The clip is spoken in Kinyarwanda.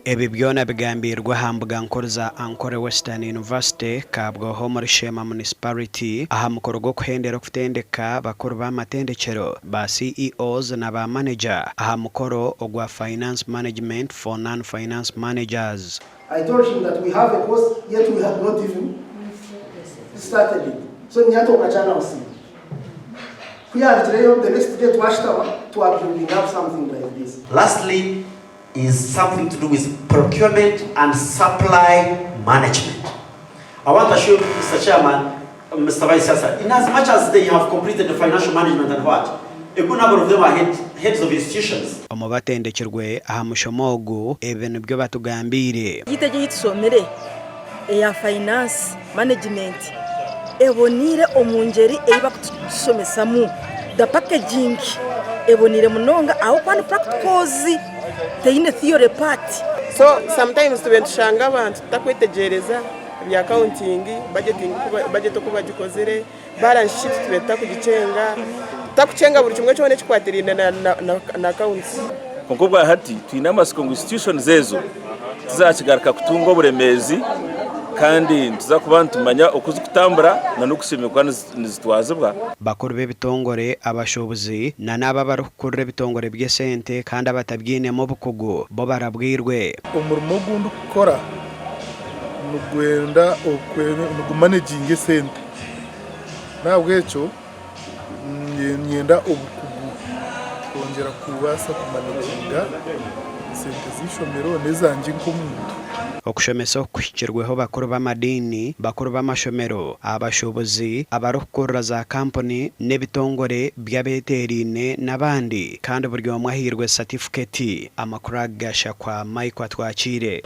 Ebi byona bigambirwa hambuga nkuru za Ankole Western University kabwaho muri Sheema Municipality aha mukoro go kuhendera kutendeka bakuru b'amatendekero ba CEOs na ba manager aha mukoro ogwa finance management for non-finance managers. I told him that we have a course yet we have not even started it. So nyatoka chana usi. We are the next day to are building up something like this. Lastly, is something to do with procurement and supply management. I want to assure you, Mr. Chairman, Mr. Vice Chancellor, in as much as they have completed the financial management and what, a good number of them are heads of institutions. Omubatendekerwe aha mushomogo ebintu byo batugambire. Gitege yitsomere ya finance management ebonire omungeri eiba kusomesamu the packaging ebonire munonga aho kwani practicals teine theory part. So sometimes tubentushanga abantu takwetegereza bya accounting budget ko bagikozere balance sheet tubeta kugicenga takucenga buri kimwe cyone kikwatirinde na accounts konkobwa hati twinama sikongo institutions zezo tuzakigaruka kutunga oburemezi kandi tuzakubantu tumanya okuzikutambura na nokushimirwa nizitwazibwa bakuru b'ebitongore abashobozi na naba barukurre bitongore by'esente kandi abatabyine mu bukugu bo barabwirwe umurimo gundi ukora nugwenda managing esente nabwo eco nyenda obukugu kongera kubasa kumanaginga sente zishomero nezanje nk'omuntu okushomesa kushikirweho bakuru b'amadini bakuru b'amashomero abashobozi abarukurra za company n'ebitongore by'abeterine n'abandi kandi buryo mwahirwe certificate amakuru agasha kwa Mike Twakire.